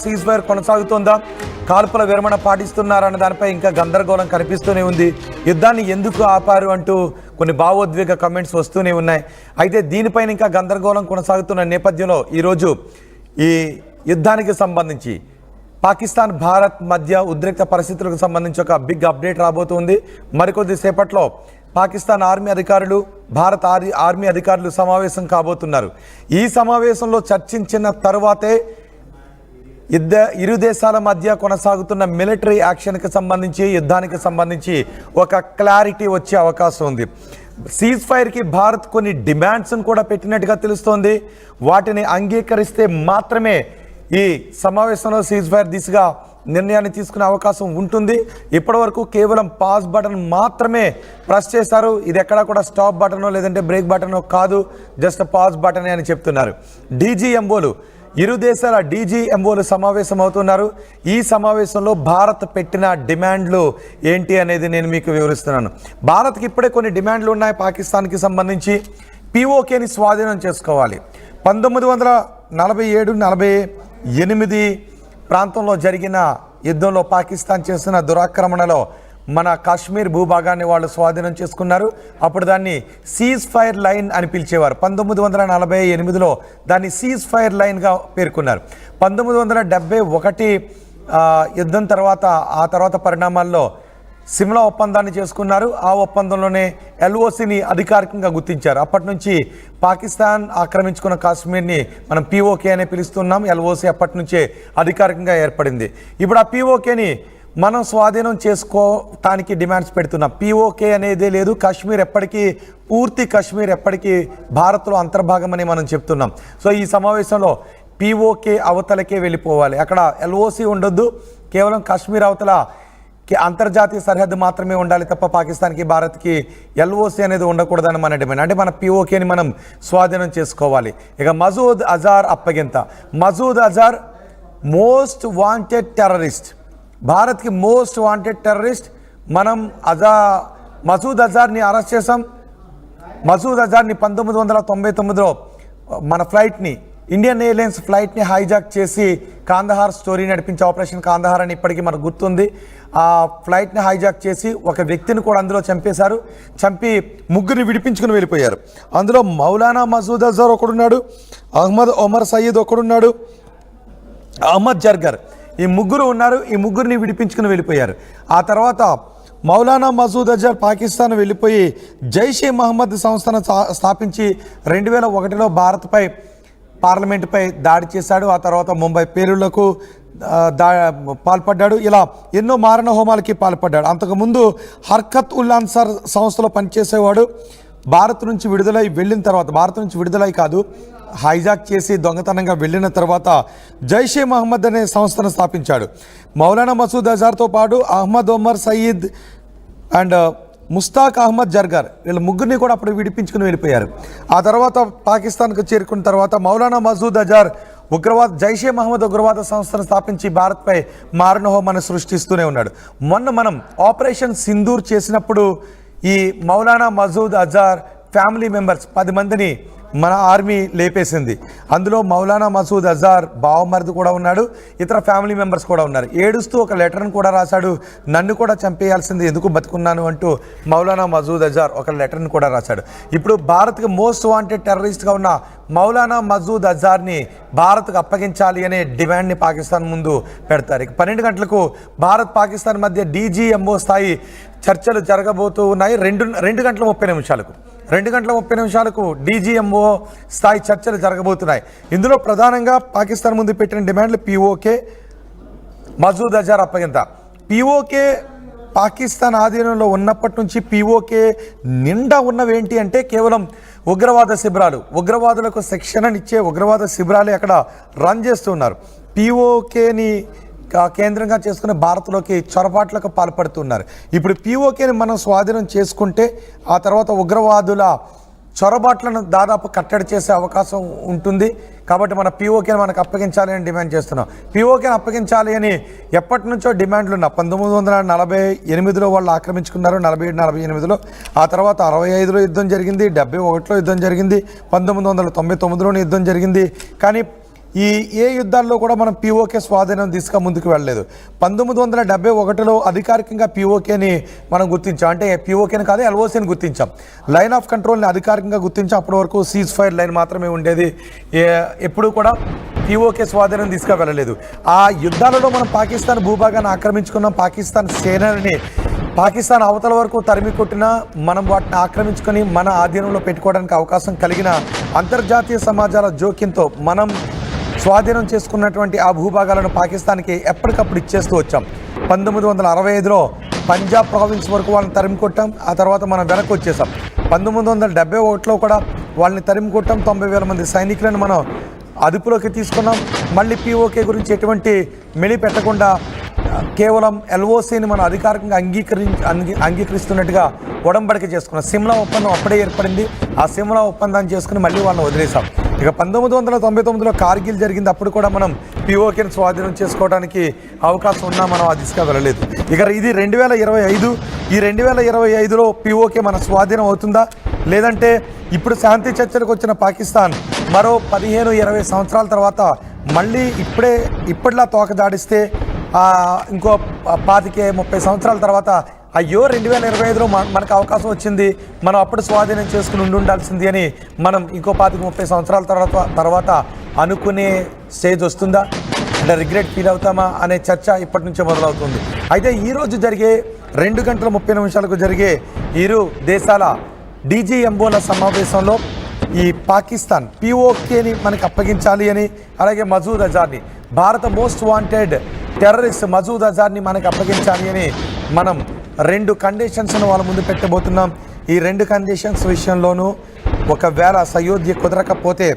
Cease fire కొనసాగుతోందా, కాల్పుల విరమణ పాటిస్తున్నారన్న దానిపై ఇంకా గందరగోళం కనిపిస్తూనే ఉంది. యుద్ధాన్ని ఎందుకు ఆపారు అంటూ కొన్ని భావోద్వేగ కమెంట్స్ వస్తూనే ఉన్నాయి. అయితే దీనిపైన ఇంకా గందరగోళం కొనసాగుతున్న నేపథ్యంలో ఈరోజు ఈ యుద్ధానికి సంబంధించి పాకిస్తాన్ భారత్ మధ్య ఉద్రిక్త పరిస్థితులకు సంబంధించి ఒక బిగ్ అప్డేట్ రాబోతుంది. మరికొద్ది సేపట్లో పాకిస్తాన్ ఆర్మీ అధికారులు, భారత ఆర్మీ అధికారులు సమావేశం కాబోతున్నారు. ఈ సమావేశంలో చర్చించిన తర్వాతే ఇరు దేశాల మధ్య కొనసాగుతున్న మిలిటరీ యాక్షన్కి సంబంధించి, యుద్ధానికి సంబంధించి ఒక క్లారిటీ వచ్చే అవకాశం ఉంది. సీజ్ ఫైర్కి భారత్ కొన్ని డిమాండ్స్ను కూడా పెట్టినట్టుగా తెలుస్తోంది. వాటిని అంగీకరిస్తే మాత్రమే ఈ సమావేశంలో సీజ్ ఫైర్ దిశగా నిర్ణయాన్ని తీసుకునే అవకాశం ఉంటుంది. ఇప్పటివరకు కేవలం పాజ్ బటన్ మాత్రమే ప్రెస్ చేశారు. ఇది ఎక్కడా కూడా స్టాప్ బటనో లేదంటే బ్రేక్ బటనో కాదు, జస్ట్ పాజ్ బటనే అని చెప్తున్నారు. డీజీఎంఓలు, ఇరు దేశాల డీజీఎంఓలు సమావేశం అవుతున్నారు. ఈ సమావేశంలో భారత్ పెట్టిన డిమాండ్లు ఏంటి అనేది నేను మీకు వివరిస్తున్నాను. భారత్కి ఇప్పుడే కొన్ని డిమాండ్లు ఉన్నాయి. పాకిస్తాన్కి సంబంధించి పీఓకేని స్వాధీనం చేసుకోవాలి. 1947-48 ప్రాంతంలో జరిగిన యుద్ధంలో పాకిస్తాన్ చేసిన దురాక్రమణలో మన కాశ్మీర్ భూభాగాన్ని వాళ్ళు స్వాధీనం చేసుకున్నారు. అప్పుడు దాన్ని సీజ్ ఫైర్ లైన్ అని పిలిచేవారు. 1948లో దాన్ని సీజ్ ఫైర్ లైన్గా పేర్కొన్నారు. 1971 యుద్ధం తర్వాత ఆ తర్వాత పరిణామాల్లో సిమ్లా ఒప్పందాన్ని చేసుకున్నారు. ఆ ఒప్పందంలోనే ఎల్ఓసిని అధికారికంగా గుర్తించారు. అప్పటి నుంచి పాకిస్తాన్ ఆక్రమించుకున్న కాశ్మీర్ని మనం పీఓకే అనే పిలుస్తున్నాం. ఎల్ఓసి అప్పటి నుంచే అధికారికంగా ఏర్పడింది. ఇప్పుడు ఆ పీఓకేని మనం స్వాధీనం చేసుకోవటానికి డిమాండ్స్ పెడుతున్నాం. పీఓకే అనేదే లేదు. కాశ్మీర్ ఎప్పటికీ, పూర్తి కాశ్మీర్ ఎప్పటికీ భారత్లో అంతర్భాగమని మనం చెప్తున్నాం. సో ఈ సమావేశంలో పీఓకే అవతలకే వెళ్ళిపోవాలి. అక్కడ ఎల్ఓసి ఉండొద్దు. కేవలం కాశ్మీర్ అవతల అంతర్జాతీయ సరిహద్దు మాత్రమే ఉండాలి తప్ప పాకిస్తాన్కి, భారత్కి ఎల్ఓసి అనేది ఉండకూడదని మన డిమాండ్. అంటే మన పీఓకేని మనం స్వాధీనం చేసుకోవాలి. ఇక మసూద్ అజార్ అప్పగింత. Masood Azhar most wanted terrorist, భారత్కి మోస్ట్ వాంటెడ్ టెర్రరిస్ట్. మనం మసూద్ అజార్ని అరెస్ట్ చేసాం. మసూద్ అజార్ని 1999లో మన ఫ్లైట్ని, ఇండియన్ ఎయిర్లైన్స్ ఫ్లైట్ని హైజాక్ చేసి కాందహార్ స్టోరీ నడిపించే ఆపరేషన్ కాందహార్ అని ఇప్పటికీ మనకు గుర్తుంది. ఆ ఫ్లైట్ని హైజాక్ చేసి ఒక వ్యక్తిని కూడా అందులో చంపేశారు. చంపి ముగ్గురిని విడిపించుకుని వెళ్ళిపోయారు. అందులో మౌలానా మసూద్ అజార్ ఒకడున్నాడు, అహ్మద్ ఒమర్ సయీద్ ఒకడున్నాడు, అహ్మద్ జర్గర్, ఈ ముగ్గురు ఉన్నారు. ఈ ముగ్గురిని విడిపించుకుని వెళ్ళిపోయారు. ఆ తర్వాత మౌలానా మసూద్ అజార్ పాకిస్తాన్ వెళ్ళిపోయి జైషే మహమ్మద్ సంస్థను స్థాపించి 2001లో భారత్పై, పార్లమెంటుపై దాడి చేశాడు. ఆ తర్వాత ముంబై పేలుళ్లకు పాల్పడ్డాడు. ఇలా ఎన్నో మారణ హోమాలకి పాల్పడ్డాడు. అంతకుముందు హర్కత్ ఉల్ అన్సార్ సంస్థలో పనిచేసేవాడు. భారత్ నుంచి విడుదలై కాదు, హైజాక్ చేసి దొంగతనంగా వెళ్ళిన తర్వాత జైషే మహమ్మద్ అనే సంస్థను స్థాపించాడు. మౌలానా మసూద్ అజార్తో పాటు అహ్మద్ ఒమర్ సయీద్ అండ్ ముస్తాక్ అహ్మద్ జర్గర్, వీళ్ళ ముగ్గురిని కూడా అప్పుడు విడిపించుకుని వెళ్ళిపోయారు. ఆ తర్వాత పాకిస్తాన్కు చేరుకున్న తర్వాత మౌలానా మసూద్ అజార్ జైషే మహమ్మద్ ఉగ్రవాద సంస్థను స్థాపించి భారత్పై మారణ హోమాన్ని సృష్టిస్తూనే ఉన్నాడు. మొన్న మనం ఆపరేషన్ సింధూర్ చేసినప్పుడు ఈ మౌలానా మసూద్ అజార్ ఫ్యామిలీ మెంబర్స్ 10 మందిని మన ఆర్మీ లేపేసింది. అందులో మౌలానా మసూద్ అజార్ బావమరిది కూడా ఉన్నాడు, ఇతర ఫ్యామిలీ మెంబర్స్ కూడా ఉన్నారు. ఏడుస్తూ ఒక లెటర్ను కూడా రాశాడు. నన్ను కూడా చంపేయాల్సింది, ఎందుకు బతుకున్నాను అంటూ మౌలానా మసూద్ అజార్ ఒక లెటర్ను కూడా రాశాడు. ఇప్పుడు భారత్కి మోస్ట్ వాంటెడ్ టెర్రరిస్ట్గా ఉన్న మౌలానా మసూద్ అజార్ని భారత్కు అప్పగించాలి అనే డిమాండ్ని పాకిస్తాన్ ముందు పెడతారు. 12 గంటలకు భారత్ పాకిస్తాన్ మధ్య డీజీఎంఓ స్థాయి చర్చలు జరగబోతూ ఉన్నాయి. 2 గంటల 30 నిమిషాలకు డీజీఎంఓ స్థాయి చర్చలు జరగబోతున్నాయి. ఇందులో ప్రధానంగా పాకిస్తాన్ ముందు పెట్టిన డిమాండ్లు పీఓకే, మసూద్ అజార్ అప్పగింత. పీఓకే పాకిస్తాన్ ఆధీనంలో ఉన్నప్పటి నుంచి పీఓకే నిండా ఉన్నవేంటి అంటే కేవలం ఉగ్రవాద శిబిరాలు, ఉగ్రవాదులకు శిక్షణనిచ్చే ఉగ్రవాద శిబిరాలే అక్కడ రన్ చేస్తున్నారు. పీఓకేని కేంద్రంగా చేసుకుని భారత్లోకి చొరబాట్లకు పాల్పడుతున్నారు. ఇప్పుడు పీఓకేని మనం స్వాధీనం చేసుకుంటే ఆ తర్వాత ఉగ్రవాదుల చొరబాట్లను దాదాపు కట్టడి చేసే అవకాశం ఉంటుంది. కాబట్టి మన పీఓకేని మనకు అప్పగించాలి అని డిమాండ్ చేస్తున్నాం. పీఓకేని అప్పగించాలి అని ఎప్పటి నుంచో డిమాండ్లు ఉన్నాయి. 1948లో వాళ్ళు ఆక్రమించుకున్నారు, 47-48లో. ఆ తర్వాత 65లో యుద్ధం జరిగింది, 71లో యుద్ధం జరిగింది, 1999లోనే యుద్ధం జరిగింది. కానీ ఏ యుద్ధాల్లో కూడా మనం పీఓకే స్వాధీనం దిశగా ముందుకు వెళ్ళలేదు. 1971లో అధికారికంగా పీఓకేని మనం గుర్తించాం. అంటే పీఓకేని కాదు, ఎల్ఓసీని గుర్తించాం. లైన్ ఆఫ్ కంట్రోల్ని అధికారికంగా గుర్తించాం. అప్పటి వరకు సీజ్ ఫైర్ లైన్ మాత్రమే ఉండేది. ఎప్పుడు కూడా పీఓకే స్వాధీనం దిశగా వెళ్ళలేదు. ఆ యుద్ధాలలో మనం పాకిస్తాన్ భూభాగాన్ని ఆక్రమించుకున్నాం. పాకిస్తాన్ సేనని పాకిస్తాన్ అవతల వరకు తరిమి కొట్టినా మనం వాటిని ఆక్రమించుకొని మన ఆధీనంలో పెట్టుకోవడానికి అవకాశం కలిగిన అంతర్జాతీయ సమాజాల జోక్యంతో మనం స్వాధీనం చేసుకున్నటువంటి ఆ భూభాగాలను పాకిస్తాన్కి ఎప్పటికప్పుడు ఇచ్చేస్తూ వచ్చాం. 1965లో పంజాబ్ ప్రావిన్స్ వరకు వాళ్ళని తరిమి కొట్టాం. ఆ తర్వాత మనం వెనక్కి వచ్చేసాం. 1971లో కూడా వాళ్ళని తరిమి కొట్టాం. 90,000 మంది సైనికులను మనం అదుపులోకి తీసుకున్నాం. మళ్ళీ పీఓకే గురించి ఎటువంటి మెలి పెట్టకుండా కేవలం ఎల్ఓసీని మనం అధికారికంగా అంగీకరిస్తున్నట్టుగా ఒడంబడిక చేసుకున్నాం. సిమ్లా ఒప్పందం అప్పుడే ఏర్పడింది. ఆ సిమ్లా ఒప్పందాన్ని చేసుకుని మళ్ళీ వాళ్ళని వదిలేసాం. ఇక 1999లో కార్గిల్ జరిగింది. అప్పుడు కూడా మనం పీఓకేని స్వాధీనం చేసుకోవడానికి అవకాశం ఉన్నా మనం ఆ దిశగా వెళ్ళలేదు. ఇక ఇది 2025. ఈ 2025లో పీఓకే మన స్వాధీనం అవుతుందా, లేదంటే ఇప్పుడు శాంతి చర్చలకు వచ్చిన పాకిస్తాన్ మరో 15-20 సంవత్సరాల తర్వాత మళ్ళీ ఇప్పటిలా తోక దాడిస్తే ఇంకో 25-30 సంవత్సరాల తర్వాత అయ్యో 2025లో మనకు అవకాశం వచ్చింది, మనం అప్పుడు స్వాధీనం చేసుకుని ఉండాల్సింది అని మనం ఇంకో 25-30 సంవత్సరాల తర్వాత అనుకునే స్టేజ్ వస్తుందా, అంటే రిగ్రెట్ ఫీల్ అవుతామా అనే చర్చ ఇప్పటి నుంచే మొదలవుతుంది. అయితే ఈరోజు జరిగే 2:30 జరిగే ఇరు దేశాల డీజీఎంఓల సమావేశంలో ఈ పాకిస్తాన్ పీఓకేని మనకి అప్పగించాలి అని, అలాగే మసూద్ అజార్ని, భారత మోస్ట్ వాంటెడ్ టెర్రరిస్ట్ మసూద్ అజార్ని మనకి అప్పగించాలి అని మనం 2 కండిషన్స్ను వాళ్ళ ముందు పెట్టబోతున్నాం. ఈ 2 కండిషన్స్ విషయంలోనూ ఒకవేళ సయోధ్య కుదరకపోతే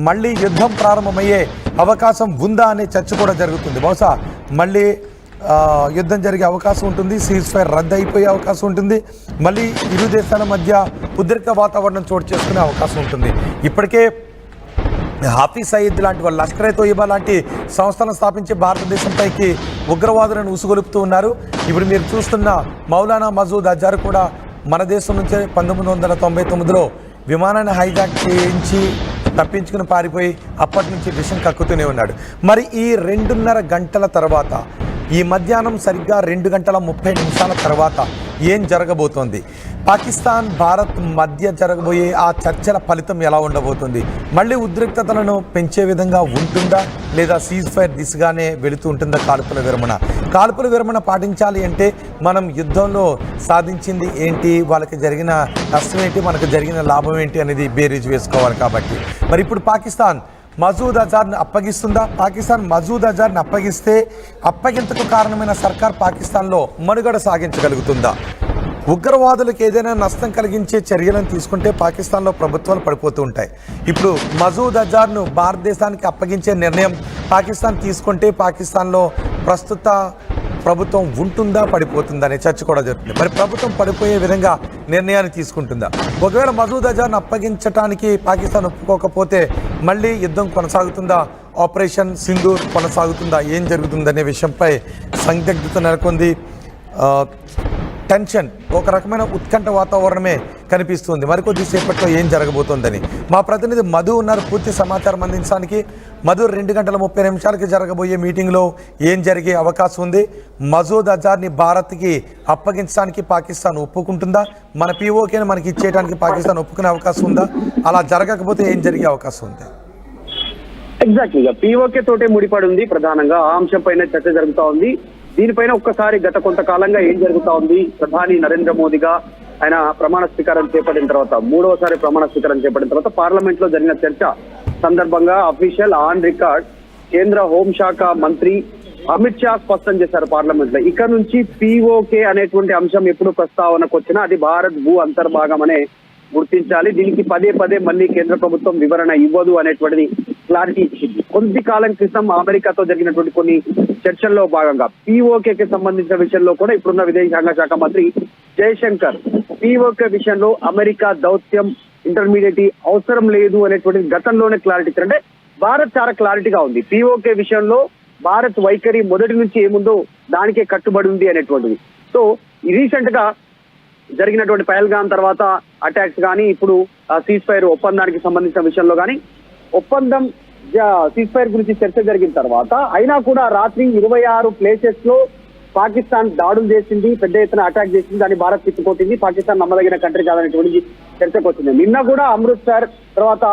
మళ్ళీ యుద్ధం ప్రారంభమయ్యే అవకాశం ఉందా అనే చర్చ కూడా జరుగుతుంది. బహుశా మళ్ళీ యుద్ధం జరిగే అవకాశం ఉంటుంది. సీజ్ ఫైర్ రద్దు అయిపోయే అవకాశం ఉంటుంది. మళ్ళీ ఇరు దేశాల మధ్య ఉద్రిక్త వాతావరణం చోటు చేసుకునే అవకాశం ఉంటుంది. ఇప్పటికే హాఫీజ్ సయీద్ లాంటి వాళ్ళు, లష్కర్ ఏ తోయిబా లాంటి సంస్థలను స్థాపించి భారతదేశంపైకి ఉగ్రవాదులను ఉసుగొలుపుతూ ఉన్నారు. ఇప్పుడు మీరు చూస్తున్న మౌలానా మసూద్ అజార్ కూడా మన దేశం నుంచే 1999లో విమానాన్ని హైజాక్ చేయించి తప్పించుకుని పారిపోయి అప్పటి నుంచి విషం కక్కుతూనే ఉన్నాడు. మరి ఈ 2:30 గంటల తర్వాత, ఈ మధ్యాహ్నం సరిగ్గా 2:30 తర్వాత ఏం జరగబోతోంది? పాకిస్తాన్ భారత్ మధ్య జరగబోయే ఆ చర్చల ఫలితం ఎలా ఉండబోతుంది? మళ్ళీ ఉద్రిక్తతలను పెంచే విధంగా ఉంటుందా, లేదా సీజ్ ఫైర్ దిశగానే వెళుతూ ఉంటుందా? కాల్పుల విరమణ పాటించాలి అంటే మనం యుద్ధంలో సాధించింది ఏంటి, వాళ్ళకి జరిగిన నష్టం ఏంటి, మనకు జరిగిన లాభం ఏంటి అనేది బేరీజు వేసుకోవాలి. కాబట్టి మరి ఇప్పుడు పాకిస్తాన్ మసూద్ అజార్ని అప్పగిస్తుందా? పాకిస్తాన్ మసూద్ అజార్ని అప్పగిస్తే అప్పగింతకు కారణమైన సర్కార్ పాకిస్తాన్లో మనుగడ సాగించగలుగుతుందా? ఉగ్రవాదులకు ఏదైనా నష్టం కలిగించే చర్యలను తీసుకుంటే పాకిస్తాన్లో ప్రభుత్వాలు పడిపోతూ ఉంటాయి. ఇప్పుడు మసూద్ అజార్ను భారతదేశానికి అప్పగించే నిర్ణయం పాకిస్తాన్ తీసుకుంటే పాకిస్తాన్లో ప్రస్తుత ప్రభుత్వం ఉంటుందా, పడిపోతుందా అనే చర్చ కూడా జరుగుతుంది. మరి ప్రభుత్వం పడిపోయే విధంగా నిర్ణయాన్ని తీసుకుంటుందా? ఒకవేళ మసూద్ అజార్ను అప్పగించడానికి పాకిస్తాన్ ఒప్పుకోకపోతే మళ్ళీ యుద్ధం కొనసాగుతుందా, ఆపరేషన్ సింధూర్ కొనసాగుతుందా, ఏం జరుగుతుందనే విషయంపై సందిగ్ధత నెలకొంది. టెన్షన్, ఒక రకమైన ఉత్కంఠ వాతావరణమే కనిపిస్తుంది. మరికొద్ది సేపట్లో ఏం జరగబోతోందని మా ప్రతినిధి మధు ఉన్నారు పూర్తి సమాచారం అందించడానికి. మధు, 2:30 జరగబోయే మీటింగ్లో ఏం జరిగే అవకాశం ఉంది? మసూద్ అజార్ని భారత్కి అప్పగించడానికి పాకిస్తాన్ ఒప్పుకుంటుందా? మన పీఓకేని మనకి ఇచ్చేయడానికి పాకిస్తాన్ ఒప్పుకునే అవకాశం ఉందా? అలా జరగకపోతే ఏం జరిగే అవకాశం ఉంది? ఎగ్జాక్ట్లీగా పీఓకే తోటే ముడిపడి ఉంది. ప్రధానంగా ఆ అంశం పైన చర్చ జరుగుతూ ఉంది. దీనిపైన ఒక్కసారి గత కొంతకాలంగా ఏం జరుగుతా ఉంది, ప్రధాని నరేంద్ర మోదీగా ఆయన ప్రమాణ స్వీకారం చేపట్టిన తర్వాత, 3వసారి ప్రమాణ స్వీకారం చేపట్టిన తర్వాత పార్లమెంట్ లో జరిగిన చర్చ సందర్భంగా అఫీషియల్ ఆన్ రికార్డ్ కేంద్ర హోంశాఖ మంత్రి అమిత్ షా స్పష్టం చేశారు పార్లమెంట్ లో, ఇక నుంచి పీఓకే అనేటువంటి అంశం ఎప్పుడు ప్రస్తావనకు వచ్చినా అది భారత్ భూ అంతర్భాగం అనే గుర్తించాలి, దీనికి పదే మళ్ళీ కేంద్ర ప్రభుత్వం వివరణ ఇవ్వదు అనేటువంటిది క్లారిటీ ఇచ్చింది. కొద్ది కాలం క్రితం అమెరికాతో జరిగినటువంటి కొన్ని చర్చల్లో భాగంగా పీఓకేకి సంబంధించిన విషయంలో కూడా ఇప్పుడున్న విదేశాంగ శాఖ మంత్రి జయశంకర్ పీఓకే విషయంలో అమెరికా దౌత్యం ఇంటర్మీడియట్ అవసరం లేదు అనేటువంటి గతంలోనే క్లారిటీ ఇచ్చారు. అంటే భారత్ చాలా క్లారిటీగా ఉంది, పీఓకే విషయంలో భారత్ వైఖరి మొదటి నుంచి ఏముందో దానికే కట్టుబడి ఉంది అనేటువంటిది. సో రీసెంట్ గా జరిగినటువంటి పహల్గాం తర్వాత అటాక్స్ కానీ, ఇప్పుడు సీజ్ ఫైర్ ఒప్పందానికి సంబంధించిన విషయంలో కానీ, ఒప్పందం సీజ్ ఫైర్ గురించి చర్చ జరిగిన తర్వాత అయినా కూడా రాత్రి 26 ప్లేసెస్ లో పాకిస్తాన్ దాడులు చేసింది, పెద్ద ఎత్తున అటాక్ చేసింది, దాన్ని భారత్ తిప్పుకొట్టింది. పాకిస్తాన్ నమ్మదగిన కంట్రీ కాదనేటువంటి చర్చకు వచ్చింది. నిన్న కూడా అమృత్సర్ తర్వాత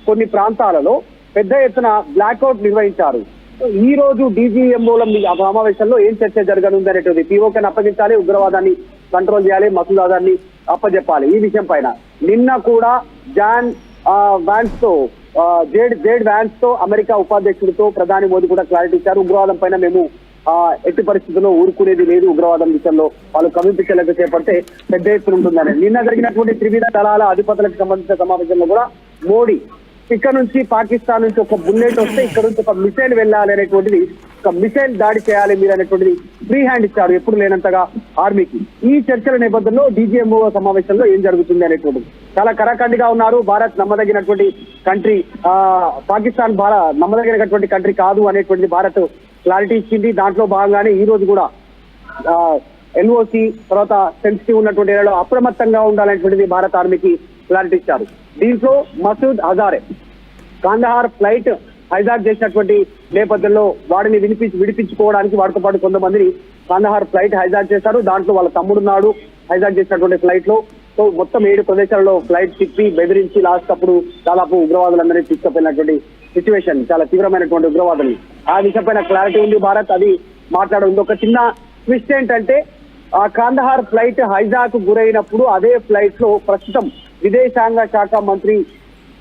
కొన్ని ప్రాంతాలలో పెద్ద ఎత్తున బ్లాక్అవుట్ నిర్వహించారు. ఈ రోజు DGMOల సమావేశంలో ఏం చర్చ జరగనుంది అనేటువంటి POKని అప్పగించాలి, ఉగ్రవాదాన్ని కంట్రోల్ చేయాలి, మసూద్ అజర్ని అప్పజెప్పాలి. ఈ విషయం పైన నిన్న కూడా జేడ్ వ్యాన్స్ తో అమెరికా ఉపాధ్యక్షుడితో ప్రధాని మోదీ కూడా క్లారిటీ ఇచ్చారు. ఉగ్రవాదం పైన మేము ఎట్టి పరిస్థితుల్లో ఊరుకునేది లేదు, ఉగ్రవాదం విషయంలో వాళ్ళు కవింపించలేక చేపడితే పెద్ద ఎత్తున ఉంటుందని. నిన్న జరిగినటువంటి త్రివిధ దళాల అధిపతులకు సంబంధించిన సమావేశంలో కూడా మోడీ ఇక్కడ నుంచి పాకిస్తాన్ నుంచి ఒక బుల్లెట్ వస్తే ఇక్కడ నుంచి ఒక మిసైల్ వెళ్ళాలి అనేటువంటిది, ఒక మిసైల్ దాడి చేయాలి మీరు అనేటువంటిది ఫ్రీ హ్యాండ్ ఇచ్చారు ఎప్పుడు లేనంతగా ఆర్మీకి. ఈ చర్చల నేపథ్యంలో DGMO సమావేశంలో ఏం జరుగుతుంది అనేటువంటిది చాలా కరాఖండిగా ఉన్నారు. భారత్ నమ్మదగినటువంటి కంట్రీ, పాకిస్తాన్ నమ్మదగినటువంటి కంట్రీ కాదు అనేటువంటిది భారత్ క్లారిటీ ఇచ్చింది. దాంట్లో భాగంగానే ఈ రోజు కూడా LOC తర్వాత సెన్సిటివ్ ఉన్నటువంటి ఏరియాలో అప్రమత్తంగా ఉండాలనేటువంటిది భారత ఆర్మీకి క్లారిటీ ఇచ్చారు. దీంట్లో Masood Alzarri Kandahar flight hijack చేసినటువంటి నేపథ్యంలో వాడిని విడిపించుకోవడానికి వాడితో పాటు కొంతమందిని కాందహార్ ఫ్లైట్ హైజాక్ చేశారు. దాంట్లో వాళ్ళ తమ్ముడున్నాడు హైజాక్ చేసినటువంటి ఫ్లైట్ లో. సో మొత్తం 7 ప్రదేశాలలో ఫ్లైట్ తిప్పి బెదిరించి లాస్ట్ అప్పుడు దాదాపు ఉగ్రవాదులందరినీ తీసుకుపోయినటువంటి సిచ్యువేషన్, చాలా తీవ్రమైనటువంటి ఉగ్రవాదులు. ఆ విషయంపైన క్లారిటీ ఉంది భారత్, అది మాట్లాడుంది. ఒక చిన్న ట్విస్ట్ ఏంటంటే ఆ కాందహార్ ఫ్లైట్ హైజాక్ గురైనప్పుడు అదే ఫ్లైట్ లో ప్రస్తుతం విదేశాంగ శాఖ మంత్రి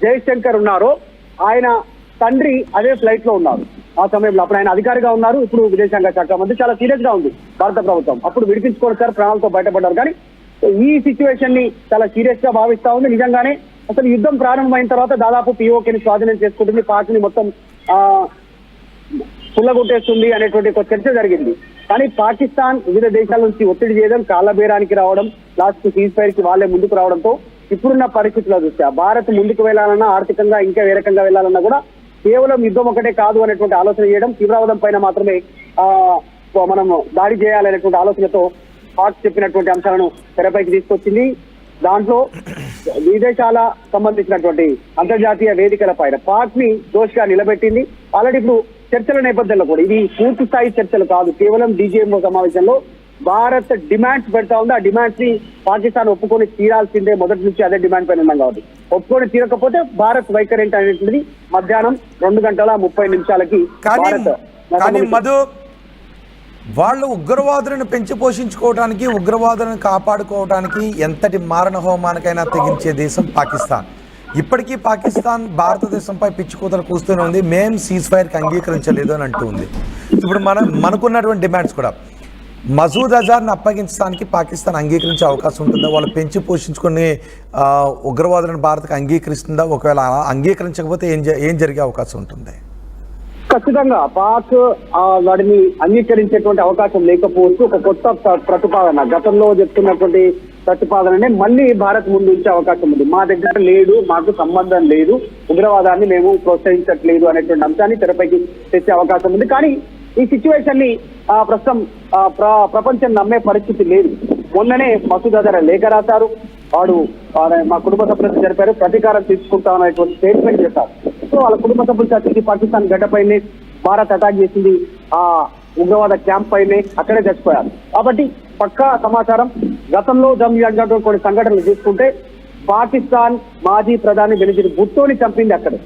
జయశంకర్ ఉన్నారో ఆయన తండ్రి అదే ఫ్లైట్ లో ఉన్నారు. ఆ సమయంలో అప్పుడు ఆయన అధికారిగా ఉన్నారు, ఇప్పుడు విదేశాంగ శాఖ మంత్రి. చాలా సీరియస్ గా ఉంది భారత ప్రభుత్వం. అప్పుడు విడిపించుకోవచ్చారు, ప్రాణాలతో బయటపడ్డారు. కానీ ఈ సిచ్యువేషన్ ని చాలా సీరియస్ గా భావిస్తా ఉంది. నిజంగానే అసలు యుద్ధం ప్రారంభమైన తర్వాత దాదాపు POKని స్వాధీనం చేసుకుంటుంది, పాక్ని మొత్తం పుల్లగొట్టేస్తుంది అనేటువంటి ఒక చర్చ జరిగింది. కానీ పాకిస్తాన్ వివిధ దేశాల నుంచి ఒత్తిడి చేయడం, కాళ్ళబేరానికి రావడం, లాస్ట్ సీజ్ ఫైర్ కి వాళ్ళే ముందుకు రావడంతో ఇప్పుడున్న పరిస్థితుల్లో చూస్తే భారత్ ముందుకు వెళ్లాలన్నా, ఆర్థికంగా ఇంకా ఏ రకంగా వెళ్లాలన్నా కూడా కేవలం యుద్ధం ఒకటే కాదు అనేటువంటి ఆలోచన చేయడం, తీవ్రవాదం పైన మాత్రమే మనం దాడి చేయాలనేటువంటి ఆలోచనతో పాక్ చెప్పినటువంటి అంశాలను తెరపైకి తీసుకొచ్చింది. దాంట్లో విదేశాల సంబంధించినటువంటి అంతర్జాతీయ వేదికల పైన పాక్ ని దోషిగా నిలబెట్టింది. ఆల్రెడీ ఇప్పుడు చర్చల నేపథ్యంలో కూడా ఇది పూర్తి స్థాయి చర్చలు కాదు, కేవలం DGMO సమావేశంలో భారత్ డిమాండ్స్ పెడతా ఉంది. ఆ డిమాండ్స్ ని పాకిస్తాన్ ఒప్పుకొని తీరాల్సిందే, మొదటి నుంచి అదే డిమాండ్ పైన ఉన్నాం కాబట్టి. ఒప్పుకొని తీరకపోతే భారత్ వైఖరి ఏంటి అనేటువంటిది మధ్యాహ్నం 2:30 కానీ మధు, వాళ్ళు ఉగ్రవాదులను పెంచి పోషించుకోవడానికి, ఉగ్రవాదులను కాపాడుకోవడానికి ఎంతటి మారణ హోమానికైనా తెగించే దేశం పాకిస్తాన్. ఇప్పటికీ పాకిస్తాన్ భారతదేశంపై పిచ్చికూతలు కూస్తూనే ఉంది. మేం సీజ్ ఫైర్కి అంగీకరించలేదు అని అంటూ ఉంది. ఇప్పుడు మనకున్నటువంటి డిమాండ్స్ కూడా మసూద్ అజార్ని అప్పగించడానికి పాకిస్తాన్ అంగీకరించే అవకాశం ఉంటుందా? వాళ్ళు పెంచి పోషించుకుని ఉగ్రవాదులను భారత్కి అంగీకరిస్తుందా? ఒకవేళ అంగీకరించకపోతే ఏం జరిగే అవకాశం ఉంటుంది? ఖచ్చితంగా పాక్ వాడిని అంగీకరించేటువంటి అవకాశం లేకపోవచ్చు. ఒక కొత్త ప్రతిపాదన, గతంలో చెప్తున్నటువంటి ప్రతిపాదననే మళ్ళీ భారత్ ముందు ఉంచే అవకాశం ఉంది. మా దగ్గర లేదు, మాకు సంబంధం లేదు, ఉగ్రవాదాన్ని మేము ప్రోత్సహించట్లేదు అనేటువంటి అంశాన్ని తెరపైకి తెచ్చే అవకాశం ఉంది. కానీ ఈ సిచ్యువేషన్ ని ప్రస్తుతం ప్రపంచం నమ్మే పరిస్థితి లేదు. మొన్ననే మసూద్ అజర్ లేఖ రాశారు, వాడు మా కుటుంబ సభ్యులతో జరిపారు, ప్రతీకారం తీసుకుంటామనేటువంటి స్టేట్మెంట్ చేశారు. సో వాళ్ళ కుటుంబ సభ్యులు చర్చించి పాకిస్తాన్ గడ్డపైనే భారత్ అటాక్ చేసింది, ఆ ఉగ్రవాద క్యాంప్ పైనే, అక్కడే చచ్చిపోయారు. కాబట్టి పక్కా సమాచారం. గతంలో జరిగినటువంటి కొన్ని సంఘటనలు చూసుకుంటే పాకిస్తాన్ మాజీ ప్రధాని బెనజీర్ భుట్టోని చంపింది అక్కడే,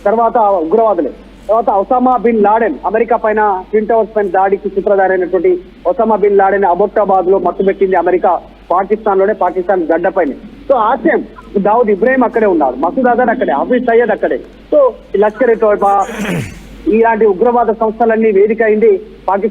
తర్వాత ఉగ్రవాదులే. తర్వాత ఒసామా బిన్ లాడెన్, అమెరికా పైన ట్విన్ టవర్స్ పైన దాడికి సూత్రధారి అయినటువంటి ఒసామా బిన్ లాడెన్ అబోటాబాద్ లో మట్టుబెట్టింది అమెరికా, పాకిస్తాన్ లోనే, పాకిస్తాన్ గడ్డపైనే. సో ఆసియం దావుద్ ఇబ్రాహిం అక్కడే ఉన్నారు, మసూద్ అజర్ అక్కడే, హఫీజ్ సయ్యద్ అక్కడే. సో లష్కర్-e-తోయిబా ఇలాంటి ఉగ్రవాద సంస్థలన్నీ వేదిక అయింది పాకిస్తాన్.